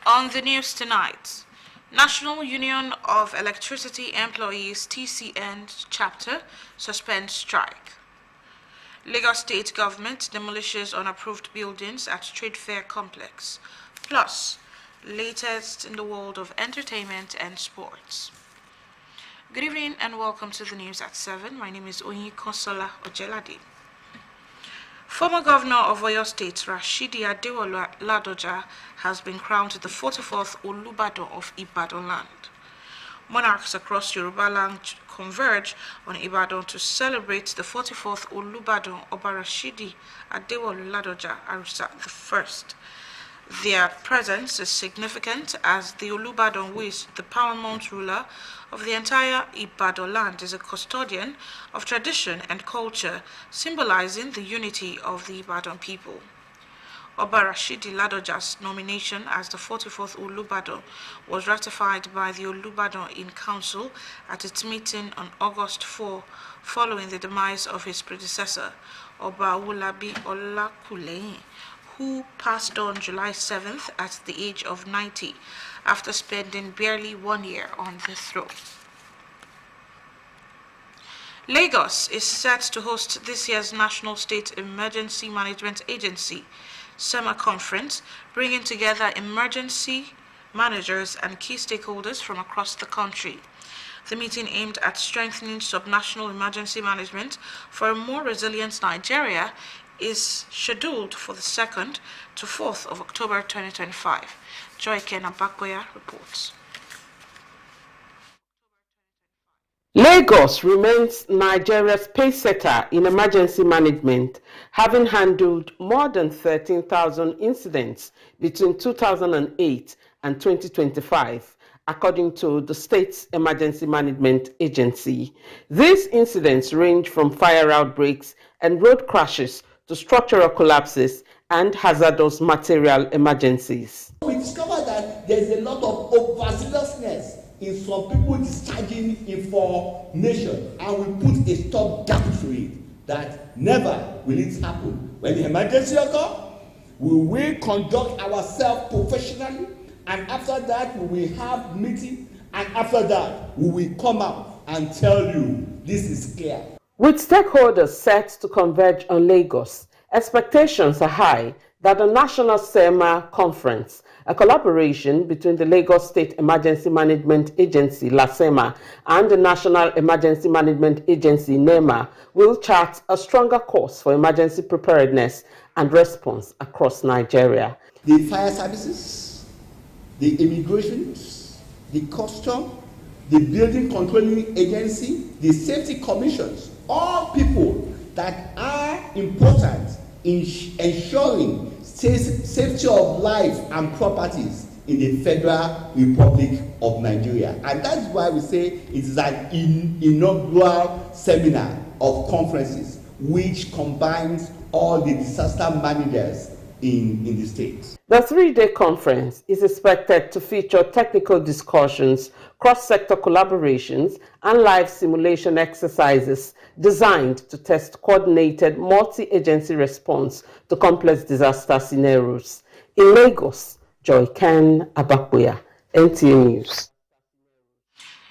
On the news tonight, National Union of Electricity Employees TCN chapter suspends strike. Lagos State government demolishes unapproved buildings at Trade Fair complex. Plus, latest in the world of entertainment and sports. Good evening and welcome to the news at 7. My name is Oyin Konsola Ojelade. Former Governor of Oyo State, Rashidi Adewolu Ladoja, has been crowned the 44th Olubadan of Ibadan land. Monarchs across Yoruba land converge on Ibadan to celebrate the 44th Olubadan Oba Rashidi Adewolu Ladoja Arusa I. Their presence is significant as the Olubadan, who is the paramount ruler of the entire Ibadan land, is a custodian of tradition and culture, symbolizing the unity of the Ibadan people. Oba Rashidi Ladoja's nomination as the 44th Olubadan was ratified by the Olubadan in Council at its meeting on August 4, following the demise of his predecessor, Oba Owolabi Olakuleyin, who passed on July 7th at the age of 90 after spending barely 1 year on the throne. Lagos is set to host this year's National State Emergency Management Agency SEMA conference, bringing together emergency managers and key stakeholders from across the country. The meeting aimed at strengthening subnational emergency management for a more resilient Nigeria is scheduled for the 2nd to 4th of October 2025. Joy Ken Abakoya reports. Lagos remains Nigeria's pacesetter in emergency management, having handled more than 13,000 incidents between 2008 and 2025, according to the state's emergency management agency. These incidents range from fire outbreaks and road crashes to structural collapses and hazardous material emergencies. We discovered that there is a lot of overzealousness in some people discharging information, and we put a stop gap to it, that never will it happen. When the emergency occurs, we will conduct ourselves professionally, and after that we will have meeting, and after that we will come out and tell you this is clear. With stakeholders set to converge on Lagos, expectations are high that the National SEMA Conference, a collaboration between the Lagos State Emergency Management Agency, LASEMA, and the National Emergency Management Agency, NEMA, will chart a stronger course for emergency preparedness and response across Nigeria. The fire services, the immigration, the custom, the building controlling agency, the safety commissions, all people that are important in ensuring safety of life and properties in the Federal Republic of Nigeria. And that's why we say it is an inaugural seminar of conferences which combines all the disaster managers in the state. The 3-day conference is expected to feature technical discussions, cross-sector collaborations, and live simulation exercises designed to test coordinated multi-agency response to complex disaster scenarios. In Lagos, Joy Ken Abakoya, NTA News.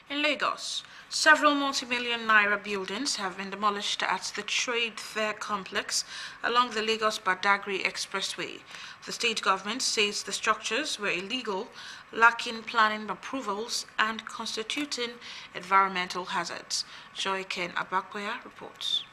In Lagos, several multi-million naira buildings have been demolished at the Trade Fair complex along the Lagos-Badagry Expressway. The state government says the structures were illegal, lacking planning approvals, and constituting environmental hazards. Joy Ken Abakoya reports.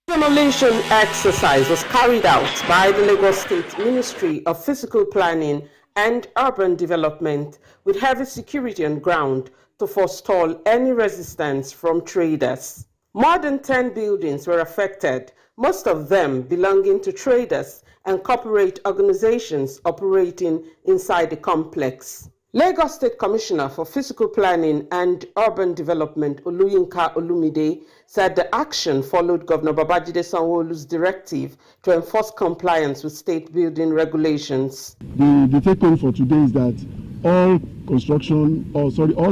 The demolition exercise was carried out by the Lagos State Ministry of Physical Planning and Urban Development with heavy security on ground to forestall any resistance from traders. More than 10 buildings were affected, most of them belonging to traders and corporate organizations operating inside the complex. Lagos State Commissioner for Physical Planning and Urban Development, Oluyinka Olumide, said the action followed Governor Babajide Sanwo-Olu's directive to enforce compliance with state building regulations. The take home for today is that all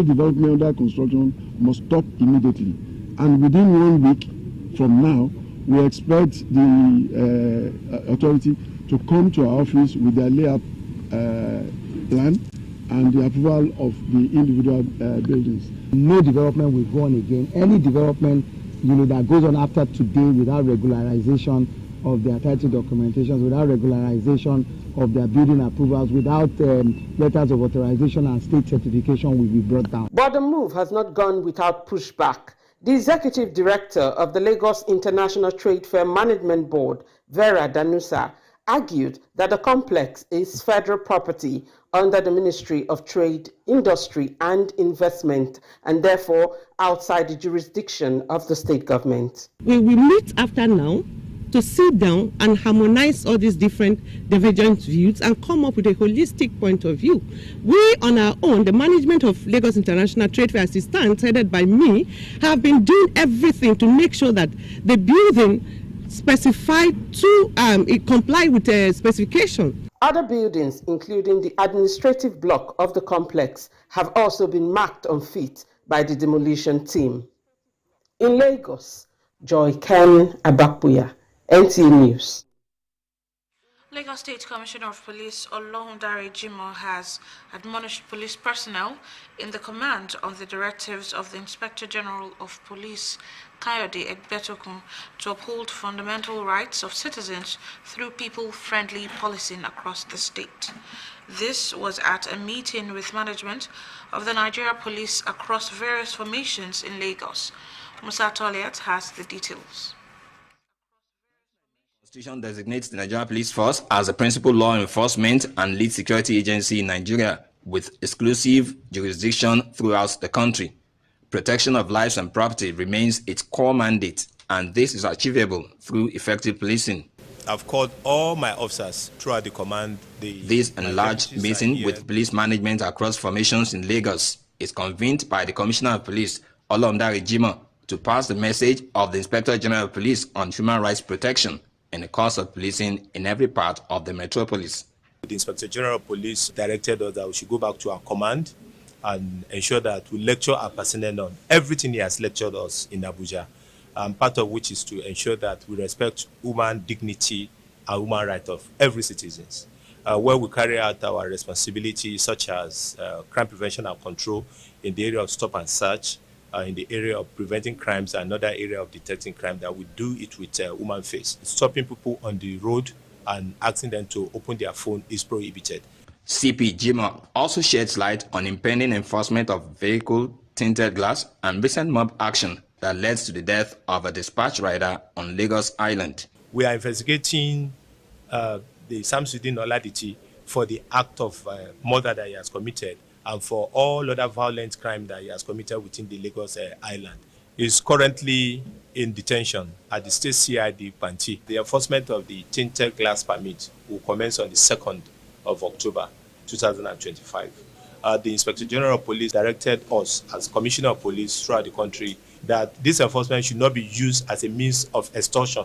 development under construction must stop immediately. And within 1 week from now, we expect the authority to come to our office with their layout plan and the approval of the individual buildings. No development will go on again. Any development that goes on after today without regularization of their title documentations, without regularization of their building approvals, without letters of authorization and state certification will be brought down. But the move has not gone without pushback. The executive director of the Lagos International Trade Fair Management Board, Vera Danusa, argued that the complex is federal property under the Ministry of Trade, Industry and Investment, and therefore outside the jurisdiction of the state government. We will meet after now to sit down and harmonize all these different divergent views and come up with a holistic point of view. We on our own, the management of Lagos International Trade Fair, as it stands, headed by me, have been doing everything to make sure that the building specified to comply with the specification. Other buildings, including the administrative block of the complex, have also been marked unfit by the demolition team. In Lagos, Joy Ken Abakbuya, NTA News. Lagos State Commissioner of Police Olohundare Jimoh has admonished police personnel in the command on the directives of the Inspector General of Police Kayode Egbetokun to uphold fundamental rights of citizens through people-friendly policing across the state. This was at a meeting with management of the Nigeria Police across various formations in Lagos. Musa Toliat has the details. The Constitution designates the Nigerian Police Force as the principal law enforcement and lead security agency in Nigeria with exclusive jurisdiction throughout the country. Protection of lives and property remains its core mandate, and this is achievable through effective policing. I've called all my officers throughout the command. This enlarged meeting with police management across formations in Lagos is convened by the Commissioner of Police, Olohundare Jimoh, to pass the message of the Inspector General of Police on human rights protection in the course of policing in every part of the metropolis. The Inspector General of Police directed us that we should go back to our command and ensure that we lecture our personnel on everything he has lectured us in Abuja, part of which is to ensure that we respect human dignity and human rights of every citizen, where we carry out our responsibilities such as crime prevention and control in the area of stop and search, in the area of preventing crimes and another area of detecting crime, that we do it with human face. Stopping people on the road and asking them to open their phone is prohibited. CP Jimoh also sheds light on impending enforcement of vehicle tinted glass and recent mob action that led to the death of a dispatch rider on Lagos Island. We are investigating the Samsudeen Oladiti for the act of murder that he has committed and for all other violent crime that he has committed within the Lagos Island. He is currently in detention at the State CID Panti. The enforcement of the tinted glass permit will commence on the 2nd of October 2025. The Inspector General of Police directed us as Commissioner of Police throughout the country that this enforcement should not be used as a means of extortion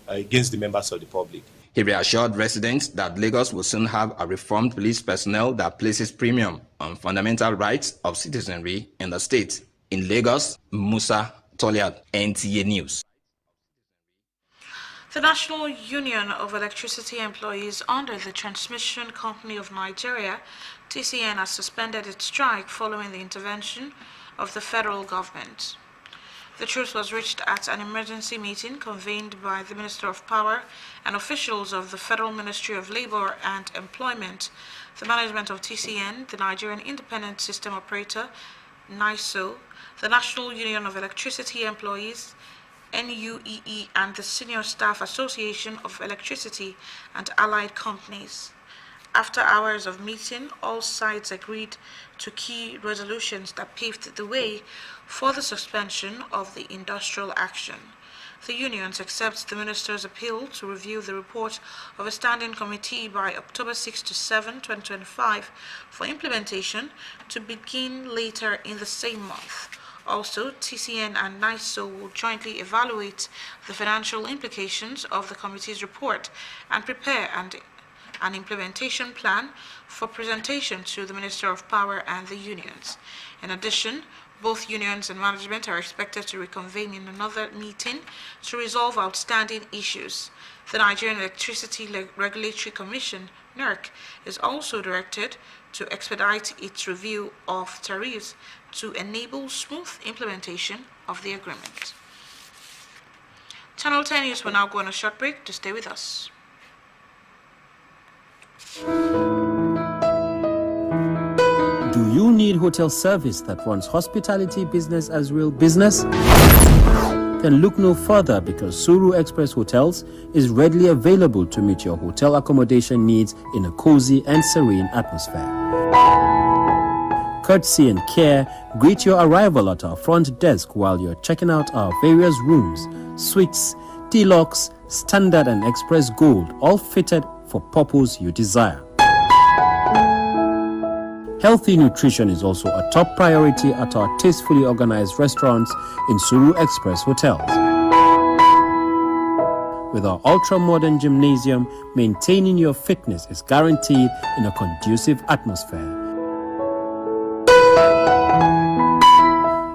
against the members of the public. He reassured residents that Lagos will soon have a reformed police personnel that places premium on fundamental rights of citizenry in the state. In Lagos, Musa Toliat, NTA News. The National Union of Electricity Employees under the Transmission Company of Nigeria, TCN, has suspended its strike following the intervention of the federal government. The truce was reached at an emergency meeting convened by the Minister of Power and officials of the Federal Ministry of Labor and Employment, the management of TCN, the Nigerian Independent System Operator, NISO, the National Union of Electricity Employees, NUEE, and the Senior Staff Association of Electricity and Allied Companies. After hours of meeting, all sides agreed to key resolutions that paved the way for the suspension of the industrial action. the unions accept the minister's appeal to review the report of a standing committee by October 6 to 7, 2025 for implementation to begin later in the same month. Also, TCN and NISO will jointly evaluate the financial implications of the committee's report and prepare an implementation plan for presentation to the Minister of Power and the unions. In addition, both unions and management are expected to reconvene in another meeting to resolve outstanding issues. The Nigerian Electricity Regulatory Commission, NERC, is also directed to expedite its review of tariffs to enable smooth implementation of the agreement. Channel 10 News will now go on a short break. To stay with us. Do you need hotel service that runs hospitality business as real business? Then look no further, because Suru Express Hotels is readily available to meet your hotel accommodation needs in a cozy and serene atmosphere. Courtesy and care greet your arrival at our front desk while you're checking out our various rooms, suites, deluxe, standard and express gold, all fitted for purpose you desire. Healthy nutrition is also a top priority at our tastefully organized restaurants in Suru Express Hotels. With our ultra-modern gymnasium, maintaining your fitness is guaranteed in a conducive atmosphere.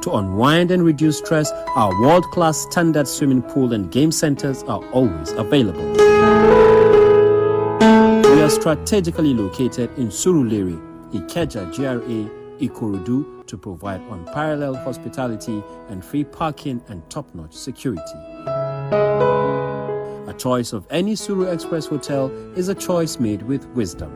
To unwind and reduce stress, our world-class standard swimming pool and game centers are always available. We are strategically located in Surulere, Ikeja GRA, Ikorodu, to provide unparalleled hospitality and free parking and top-notch security. A choice of any Suru Express hotel is a choice made with wisdom.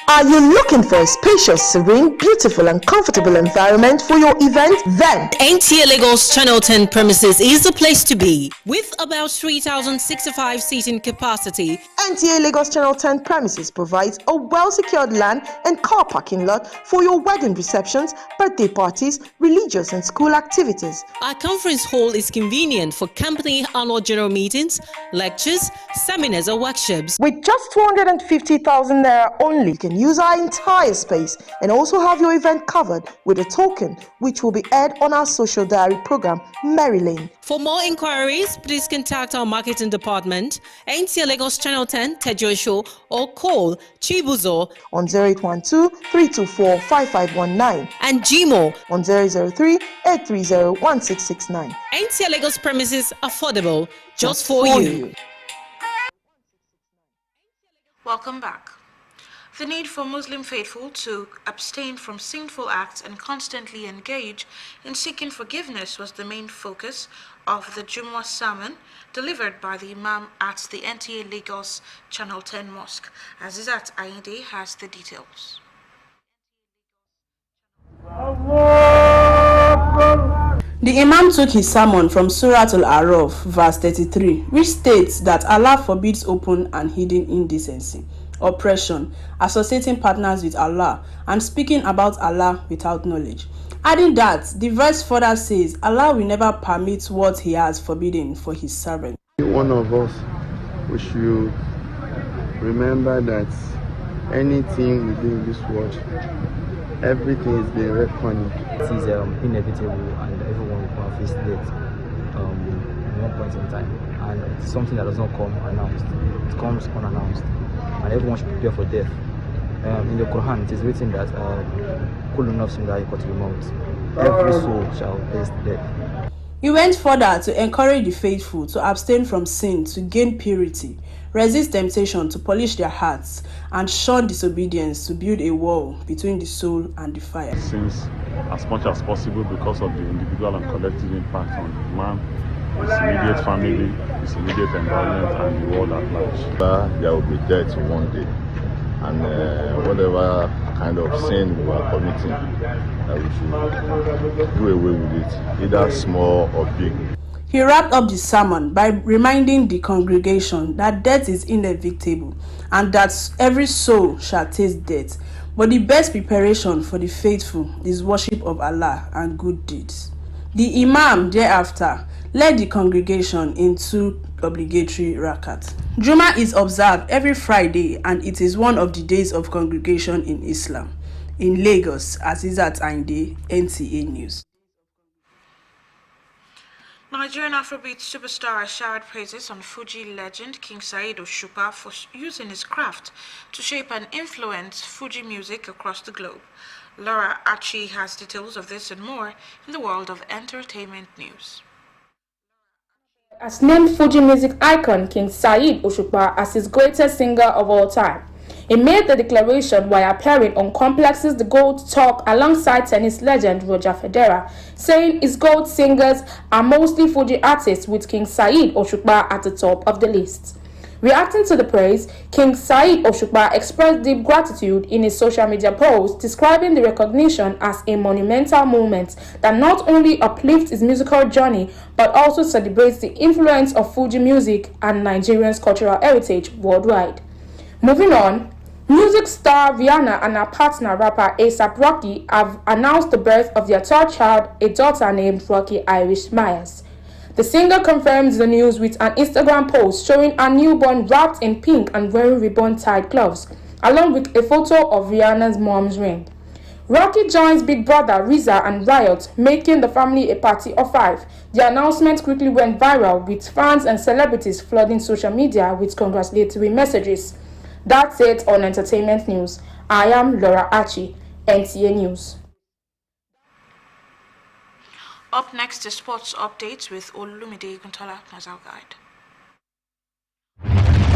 Are you looking for a spacious, serene, beautiful and comfortable environment for your event? Then Nta Lagos Channel 10 premises is the place to be. With about 3,065 seating capacity, Nta Lagos Channel 10 premises provides a well-secured land and car parking lot for your wedding receptions, birthday parties, religious and school activities. Our conference hall is convenient for company annual general meetings, lectures, seminars or workshops. With just 250,000 naira only, you can use our entire space and also have your event covered with a token which will be aired on our social diary program, Mary Lane. For more inquiries, please contact our marketing department, Nta Lagos Channel 10 Tejo Show, or call Chibuzo on 0812-324-5519 and Gmo on 003-830-1669. Nta Lagos premises affordable just for you. Welcome back. The need for Muslim faithful to abstain from sinful acts and constantly engage in seeking forgiveness was the main focus of the Jumu'ah sermon delivered by the Imam at the Nta Lagos Channel 10 Mosque. Azizat Ayinde has the details. The Imam took his sermon from Surah Al-Araf, verse 33, which states that Allah forbids open and hidden indecency, oppression, associating partners with Allah, and speaking about Allah without knowledge. Adding that, the verse further says, Allah will never permit what He has forbidden for His servant. One of us, we should remember that anything we do in this world, everything is being reckoned. It is inevitable, and everyone will face death at one point in time. And it's something that does not come announced. It comes unannounced. And everyone should prepare for death. In the Quran, it is written that every soul shall taste death. He went further to encourage the faithful to abstain from sin to gain purity, resist temptation to polish their hearts, and shun disobedience to build a wall between the soul and the fire. Since as much as possible, because of the individual and collective impact on man, his immediate family, his immediate environment, and the world at large. There will be death one day, and whatever kind of sin we are committing, we should do away with it, either small or big. He wrapped up the sermon by reminding the congregation that death is inevitable and that every soul shall taste death. But the best preparation for the faithful is worship of Allah and good deeds. The Imam thereafter led the congregation into obligatory rakat. Juma is observed every Friday and it is one of the days of congregation in Islam. In Lagos, Azizat Ainde, NTA News. Nigerian Afrobeat superstar showered praises on Fuji legend King Saheed Osupa for using his craft to shape and influence Fuji music across the globe. Laura Achi has details of this and more in the world of entertainment news. Has named Fuji music icon King Saheed Osupa as his greatest singer of all time. He made the declaration while appearing on Complex's The Gold Talk alongside tennis legend Roger Federer, saying his gold singers are mostly Fuji artists with King Saheed Osupa at the top of the list. Reacting to the praise, King Saheed Osupa expressed deep gratitude in his social media post, describing the recognition as a monumental moment that not only uplifts his musical journey but also celebrates the influence of Fuji music and Nigerians' cultural heritage worldwide. Moving on, music star Rihanna and her partner rapper A$AP Rocky have announced the birth of their third child, a daughter named Rocky Irish Myers. The singer confirms the news with an Instagram post showing her newborn wrapped in pink and wearing ribbon-tied gloves, along with a photo of Rihanna's mom's ring. Rocky joins Big Brother, RZA and Riot, making the family a party of 5. The announcement quickly went viral, with fans and celebrities flooding social media with congratulatory messages. That's it on entertainment news. I am Laura Achi, NTA News. Up next is sports updates with Olumide Guntola Nazal Guide.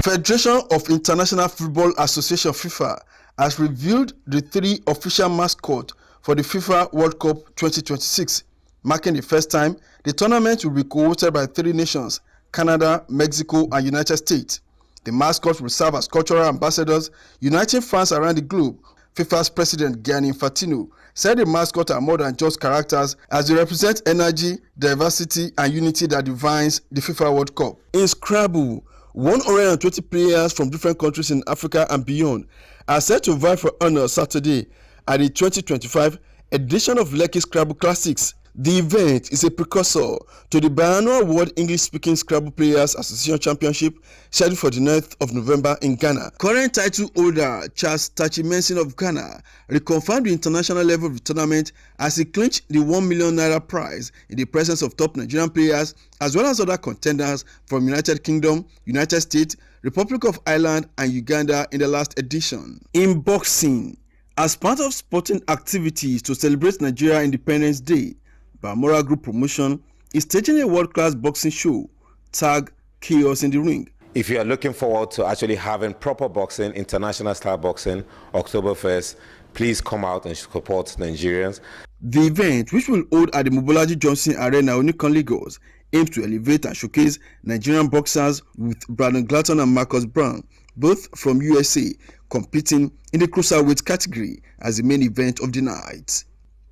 Federation of International Football Association FIFA has revealed the 3 official mascots for the FIFA World Cup 2026, marking the first time the tournament will be co-hosted by 3 nations: Canada, Mexico, and United States. The mascots will serve as cultural ambassadors, uniting fans around the globe. FIFA's president Gianni Infantino said the mascots are more than just characters, as they represent energy, diversity, and unity that defines the FIFA World Cup. In Scrabble, 120 players from different countries in Africa and beyond are set to vie for honor Saturday at the 2025 edition of Lekki Scrabble Classics. The event is a precursor to the biannual World English-Speaking Scrabble Players Association Championship scheduled for the 9th of November in Ghana. Current title holder Charles Tachimensin of Ghana reconfirmed the international level of the tournament as he clinched the ₦1 million prize in the presence of top Nigerian players as well as other contenders from United Kingdom, United States, Republic of Ireland, and Uganda in the last edition. In boxing, as part of sporting activities to celebrate Nigeria Independence Day, Bamora Group Promotion is staging a world-class boxing show tagged Chaos in the Ring. If you are looking forward to actually having proper boxing, international style boxing, October 1st, please come out and support Nigerians. The event, which will hold at the Mobolaji Johnson Arena, Onikan, Lagos, aims to elevate and showcase Nigerian boxers with Brandon Glatton and Marcus Brown, both from USA, competing in the cruiserweight category as the main event of the night.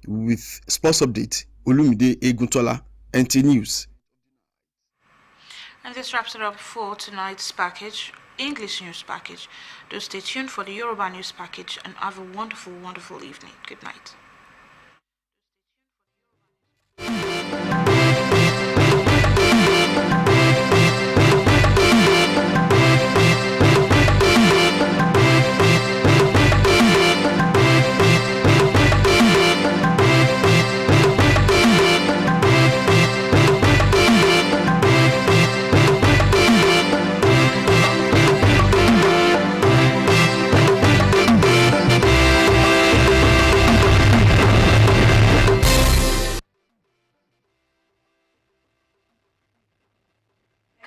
With sports update, Olumide Eguntola, NT News. And this wraps it up for tonight's package, English news package. Do stay tuned for the Yoruba news package and have a wonderful, wonderful evening. Good night.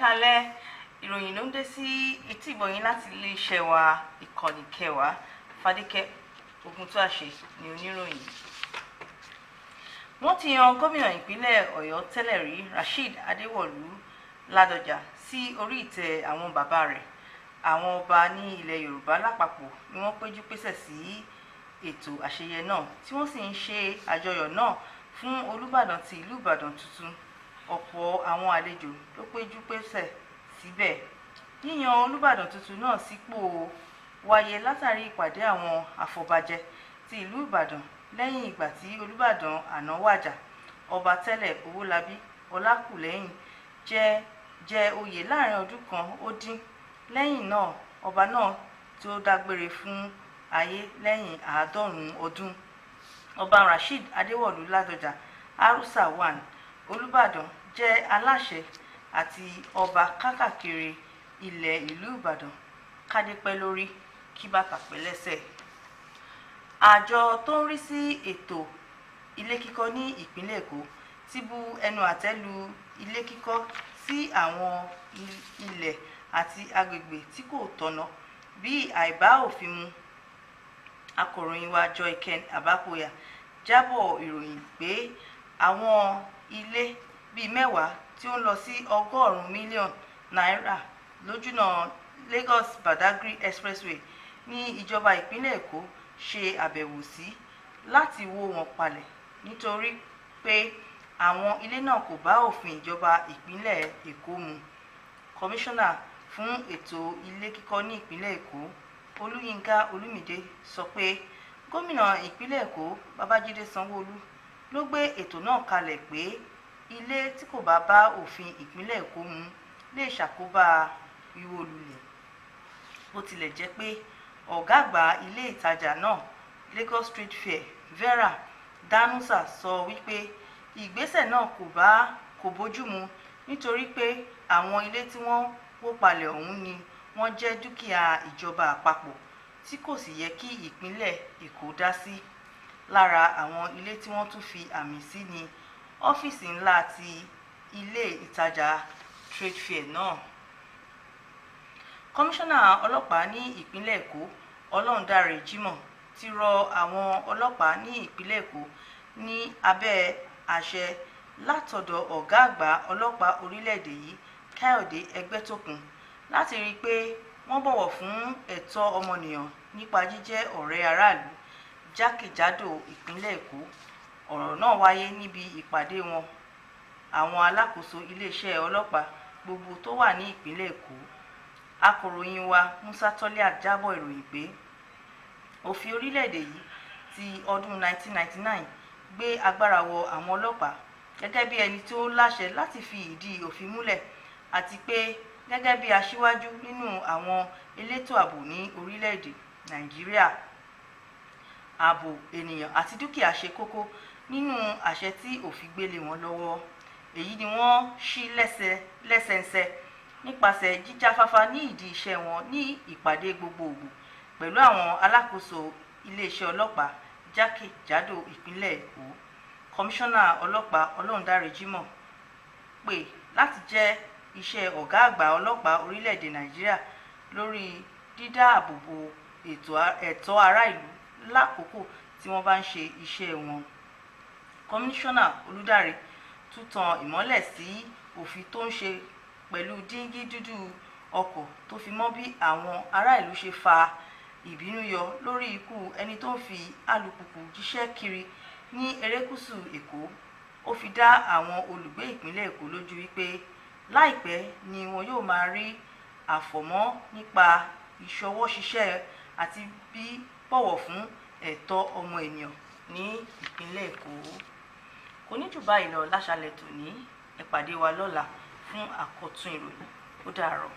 Kálẹ̀ ìròyìn ló ń dé sí etí ìgbọ̀yìn láti iléeṣẹ́ wa ìkànnì kẹwàá Fadékẹ́ Ògúntóàṣe ní oníròyìn. Wọ́n ti yan gómìnà ìpínlẹ̀ Ọ̀yọ́ tẹ́lẹ̀ rí Rasheed Adéwọ̀lú Ládọjà sí orí ìtẹ́ àwọn bàbá rẹ̀. Àwọn ọba ní ilẹ̀ Yorùbá lápapọ̀ ni wọ́n péjú pésẹ̀ sí ètò àṣeyẹ náà tí wọ́n sì ń ṣe àjọyọ̀ náà fún Olúbàdàn ti ìlú Ìbàdàn tuntun ọ̀pọ̀ àwọn àlejò ló péjú pésẹ̀ síbẹ̀. Yíyan Olúbàdàn tuntun náà sípò wáyé látàrí ìpàdé àwọn àfọ̀bàjẹ́ ti ìlú Ìbàdàn lẹ́yìn ìgbà tí Olúbàdàn àná wàjà ọba tẹ́lẹ̀ Owólabí Ọlákùlẹ́yìn jẹ oyè láàrin ọdún kan ó dín lẹ́yìn náà ọba náà tí ó dágbére fún ayé lẹ́yìn 90 ọdún. Ọba Rasheed Adéwọ̀lú Ládọjà Arusa 1 Olúbàdàn jẹ́ aláṣẹ àti ọba kákàkiri ilẹ̀ ìlú Ìbàdàn kádé pẹ́ lórí kí bàtà pẹ́ lẹ́sẹ̀. Àjọ tó ń rí sí ètò ilé kíkọ́ ní ìpínlẹ̀ Èkó ti bu ẹnu àtẹ́ lu ilé kíkọ́ sí àwọn ilẹ̀ àti agbègbè tí kò tọ̀nà bí àìbá òfin mu. Akọ̀ròyìn wa Joyken Abakoya jábọ̀ ìròyìn pé àwọn ilé bíi 10 tí ó ń lọ sí 100 mílíọ̀nù náírà lójúnà Lagos Badagry Expressway ní ìjọba ìpínlẹ̀ Èkó ṣe àbẹ̀wò sí láti wó wọn palẹ̀ nítorí pé àwọn ilé náà kò bá òfin ìjọba ìpínlẹ̀ Èkó mu. Kọmíṣánná fún ètò ilé kíkọ́ ní ìpínlẹ̀ Èkó Olúyínká Olúmídé sọ pé gómìnà ìpínlẹ̀ Èkó Babájídé Sanwó-Olú ló gbé ètò náà kalẹ̀ pé ilé tí kò bá bá òfin ìpínlẹ̀ Èkó mu lè ṣàkóbá wíwó lulẹ̀. Bó tilẹ̀ jẹ́ pé ọ̀gá àgbà ilé ìtajà náà Lagos Street Fair Vera Danusa sọ wípé ìgbésẹ̀ náà kò bójúmu nítorí pé àwọn ilé tí wọ́n wó palẹ̀ ọ̀hún ni wọ́n jẹ́ dúkìá ìjọba àpapọ̀ tí kò sì yẹ kí ìpínlẹ̀ Èkó dá sí. Lára àwọn ilé tí wọ́n tún fi àmì sí ni ọ́fíìsì ńlá ti ilé ìtajà Trade Fair náà. Kọmíṣánná ọlọ́pàá ní ìpínlẹ̀ Èkó Ọlọ́rundáre Jimoh ti rọ àwọn ọlọ́pàá ní ìpínlẹ̀ Èkó ní abẹ́ àṣẹ látọ̀dọ̀ ọ̀gá àgbà ọlọ́pàá orílẹ̀-èdè yìí Káyọ̀dé Ẹgbẹ́tókun láti rí i pé wọ́n bọ̀wọ̀ fún ẹ̀tọ́ ọmọnìyàn nípa jíjẹ́ ọ̀rẹ́ aráàlú jákèjádò ìpínlẹ̀ Èkó. Ọ̀rọ̀ náà wáyé níbi ìpàdé wọn àwọn alákòóso iléeṣẹ́ ọlọ́pàá gbogbo tó wà ní ìpínlẹ̀ Èkó. Akọ̀ròyìn wa Musa Toliat jábọ̀ ìròyìn pé òfin orílẹ̀-èdè yìí ti ọdún 1999 gbé agbára wọ àwọn ọlọ́pàá gẹ́gẹ́ bí ẹni tó láṣẹ láti fi ìdí òfin múlẹ̀ àti pé gẹ́gẹ́ bí aṣíwájú nínú àwọn elétò ààbò ní orílẹ̀-èdè Nàìjíríà. Ààbò ènìyàn àti dúkìá ṣe kókó nínú àṣẹ tí òfin gbélé wọn lọ́wọ́. Èyí ni wọ́n ṣí lẹ́sẹẹsẹ nípasẹ̀ jíjáfáfá ní ìdí iṣẹ́ wọn ní ìpàdé gbogbogbò pẹ̀lú àwọn alákòóso iléeṣẹ́ ọlọ́pàá jákèjádò ìpínlẹ̀ Èkó. Kọmíṣánná ọlọ́pàá Ọlọ́rundáre Jimoh pè láti jẹ́ iṣẹ́ ọ̀gá àgbà ọlọ́pàá orílẹ̀-èdè Nàìjíríà lórí dídáàbòbò ẹ̀tọ́ ará ìlú lákòókò tí wọ́n bá ń ṣe iṣẹ́ wọn. Kọmíṣánná Olúdáre tún tan ìmọ́lẹ̀ sí òfin tó ń ṣe pẹ̀lú díngí dúdú ọkọ̀ tó fi mọ́ bí àwọn ará ìlú ṣe fa ìbínú yọ lórí ikú ẹni tó ń fi alùpùpù jíṣẹ́ kiri ní erékùṣù Èkó. Ó fi dá àwọn olùgbé ìpínlẹ̀ Èkó lójú wípé láìpẹ́ ni wọn yóò máa rí àfọ̀mọ́ nípa ìṣọwọ́ ṣiṣẹ́ àti bí bọ̀wọ̀ fún ẹ̀tọ́ ọmọ ènìyàn ní ìpínlẹ̀ Èkó. Kò ní jù báyìí lọ láṣálẹ́ tòní. Ẹ pàdé wa lọ́la fún àkọ́tún ìròyìn. Ó dàárọ̀.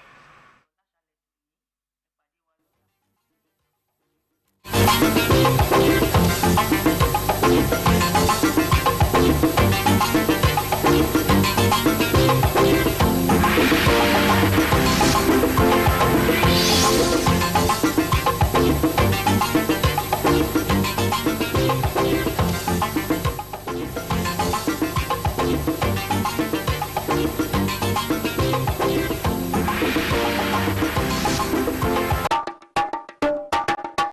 Thank you.